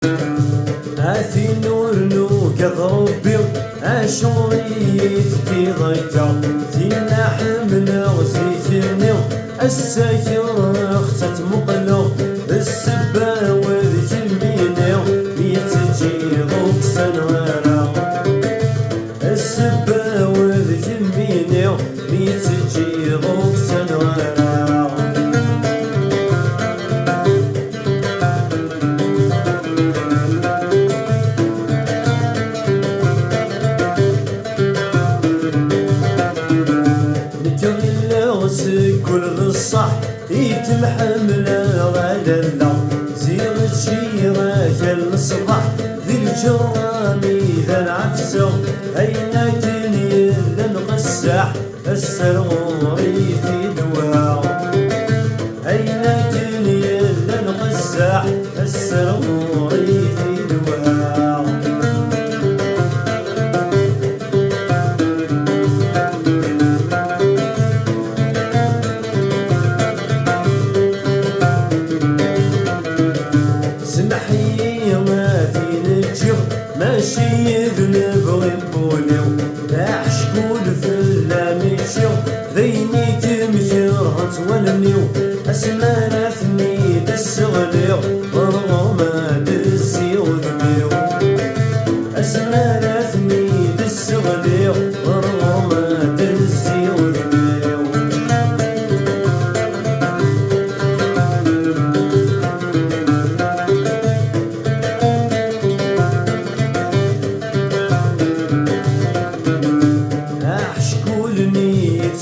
هاثي نور نوقظ ربي عشوريت كي ضيكا زينا حملة وزيتني الساكر اختت مقلو السبا وذك الميني يتجي ضوك سنوارا السبا وذك الميني يتجي ضوك سنوارا كل الصح يتمحملة غدلا زيغ الشيرة الصباح ذي الجرامي ذا العفسة أين تني نقسح السروري في دواء أين تني نقسح السروري في دواء سمحي ما في نجيب ماشي يذنب غيبوني لا شكون في اللاميشيو ذيني تمجرها تولنيو اسمانا ثني دسغليو ورغما دسيو ذنيو اسمانا ثني دسغليو ورغما دسيو ذنيو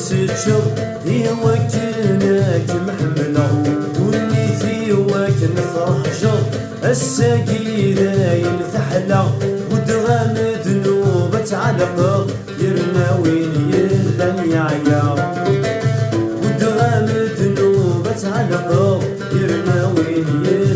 ستشوف يوكلناك محملة تولي في وكن فرحجر الساقيلة ينفحلة ودغام ذنوبة علقة يرنا وين يلم يعيا ودغام ذنوبة علقة يرنا وين يلم